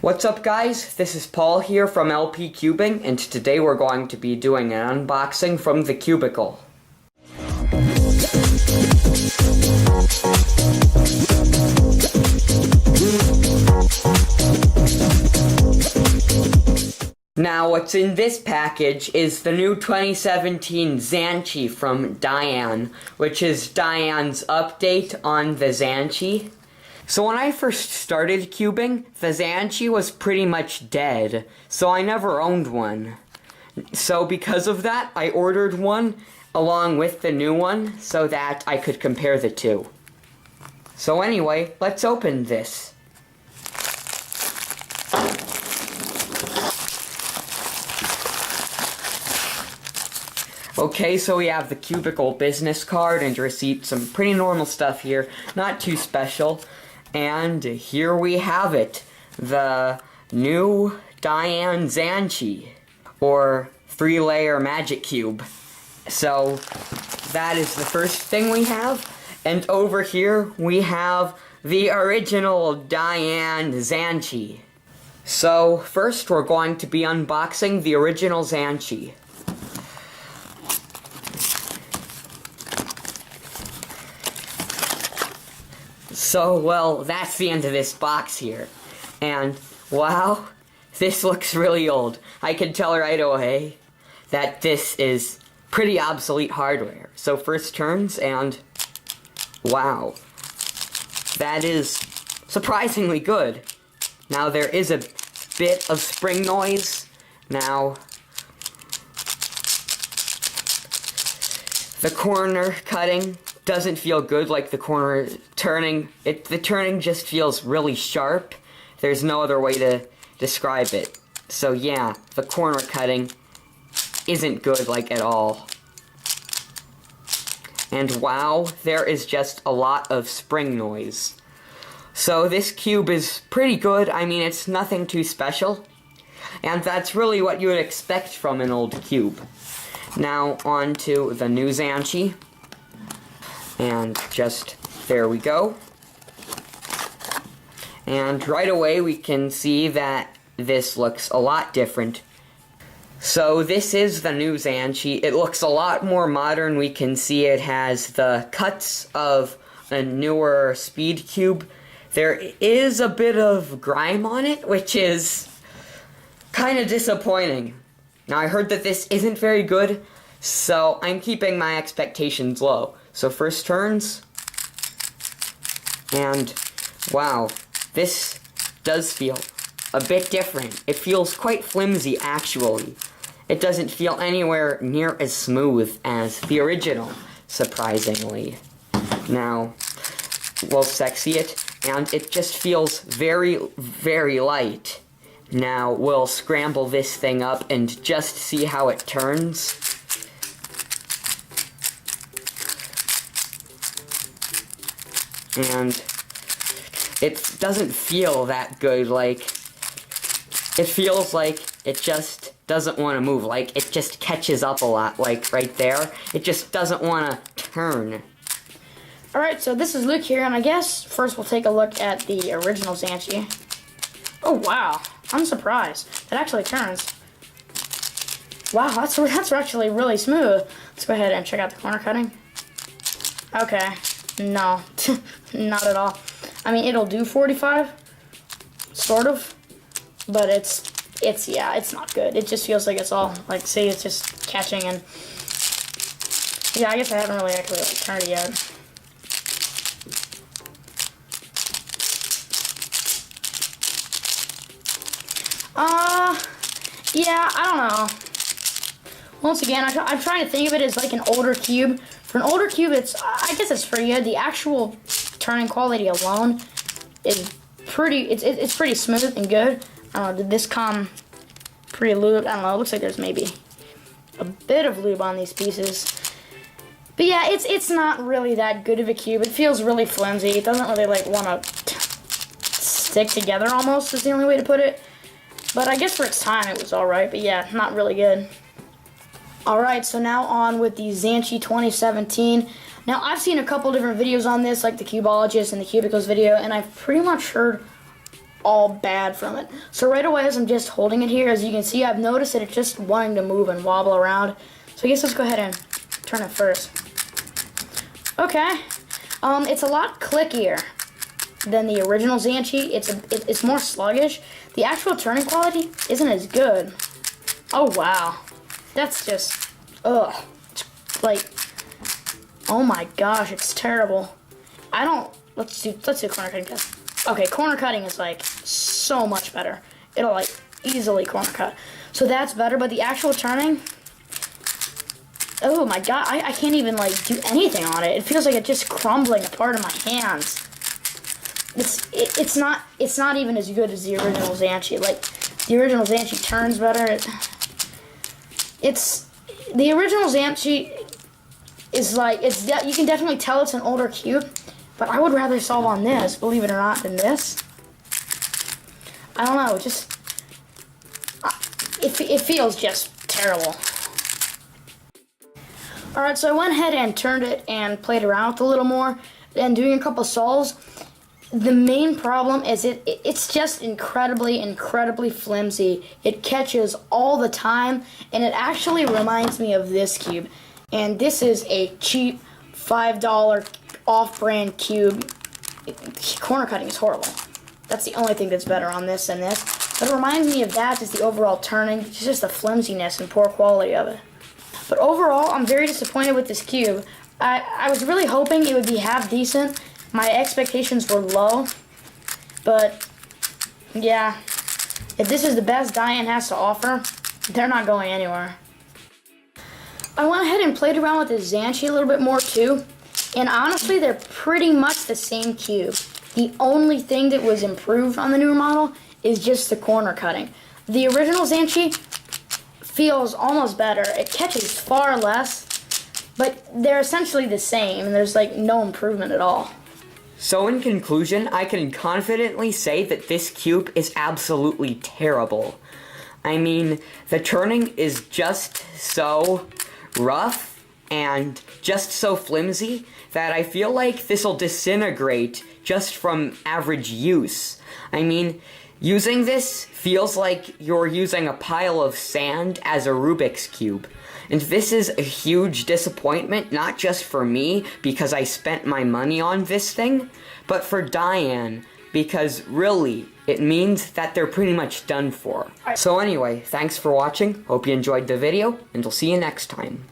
What's up guys, this is Paul here from LP Cubing, and today we're going to be doing an unboxing from TheCubicle. Now what's in this package is the new 2017 Zhanchi from DaYan, which is DaYan's update on the Zhanchi. So when I first started cubing, the Zhanchi was pretty much dead, so I never owned one. So because of that, I ordered one along with the new one so that I could compare the two. So anyway, let's open this. Okay, so we have the Cubicle business card and receipt, some pretty normal stuff here, not too special. And here we have it, the new DaYan Zhanchi, or 3-layer magic cube. So that is the first thing we have, and over here we have the original DaYan Zhanchi. So first we're going to be unboxing the original Zhanchi. So, well, that's the end of this box here. And, wow, this looks really old. I can tell right away that this is pretty obsolete hardware. So first turns, and wow, that is surprisingly good. Now, there is a bit of spring noise. Now, the corner cutting doesn't feel good, like the corner turning. The turning just feels really sharp. There's no other way to describe it. So yeah, the corner cutting isn't good, like, at all. And wow, there is just a lot of spring noise. So this cube is pretty good. I mean, it's nothing too special. And that's really what you would expect from an old cube. Now, on to the new Zhanchi. And just, there we go. And right away we can see that this looks a lot different. So this is the new Zhanchi. It looks a lot more modern. We can see it has the cuts of a newer speed cube. There is a bit of grime on it, which is kind of disappointing. Now I heard that this isn't very good, so I'm keeping my expectations low. So first turns, and wow, this does feel a bit different. It feels quite flimsy, actually. It doesn't feel anywhere near as smooth as the original, surprisingly. Now, we'll sexy it, and it just feels very, very light. Now, we'll scramble this thing up and just see how it turns. And it doesn't feel that good. Like, it feels like it just doesn't want to move. Like, it just catches up a lot, like right there. It just doesn't want to turn. Alright, so this is Luke here, and I guess first we'll take a look at the original Zhanchi. Oh wow, I'm surprised. It actually turns. Wow, that's actually really smooth. Let's go ahead and check out the corner cutting. Okay. No, not at all. I mean, it'll do 45, sort of, but yeah, it's not good. It just feels like it's all, like, see, it's just catching, and yeah, I guess I haven't really actually, like, turned it yet. Yeah, I don't know. Once again, I'm trying to think of it as like an older cube. For an older cube, I guess it's pretty good. The actual turning quality alone is it's pretty smooth and good. I don't know, did this come pre-lubed? I don't know, it looks like there's maybe a bit of lube on these pieces. But yeah, it's not really that good of a cube. It feels really flimsy. It doesn't really like want to stick together almost, is the only way to put it. But I guess for its time it was alright, but yeah, not really good. Alright, so now on with the Zhanchi 2017. Now, I've seen a couple different videos on this, like the Cubologist and the Cubicles video, and I've pretty much heard all bad from it. So right away, as I'm just holding it here, as you can see, I've noticed that it's just wanting to move and wobble around. So I guess let's go ahead and turn it first. Okay, it's a lot clickier than the original Zhanchi. It's more sluggish. The actual turning quality isn't as good. Oh wow, that's just it's like, oh my gosh, it's terrible. Let's do corner cutting test. Okay, corner cutting is like so much better. It'll like easily corner cut. So that's better, but the actual turning, oh my god, I can't even like do anything on it. It feels like it's just crumbling apart in my hands. It's not even as good as the original Zhanchi. Like the original Zhanchi turns better. The original Zhanchi is like you can definitely tell it's an older cube, but I would rather solve on this, believe it or not, than this. I don't know, it feels just terrible. Alright, so I went ahead and turned it and played around with it a little more, and doing a couple solves. The main problem is it's just incredibly flimsy. It catches all the time, and it actually reminds me of this cube. And this is a cheap $5 off-brand cube. Corner cutting is horrible. That's the only thing that's better on this than this. But it reminds me of that, just the overall turning, just the flimsiness and poor quality of it. But overall, I'm very disappointed with this cube. I was really hoping it would be half decent. My expectations were low, but yeah, if this is the best DaYan has to offer, they're not going anywhere. I went ahead and played around with the Zhanchi a little bit more too, and honestly, they're pretty much the same cube. The only thing that was improved on the newer model is just the corner cutting. The original Zhanchi feels almost better. It catches far less, but they're essentially the same, and there's like no improvement at all. So in conclusion, I can confidently say that this cube is absolutely terrible. I mean, the turning is just so rough and just so flimsy that I feel like this'll disintegrate just from average use. I mean, using this feels like you're using a pile of sand as a Rubik's Cube. And this is a huge disappointment, not just for me, because I spent my money on this thing, but for DaYan, because really, it means that they're pretty much done for. So anyway, thanks for watching, hope you enjoyed the video, and I'll see you next time.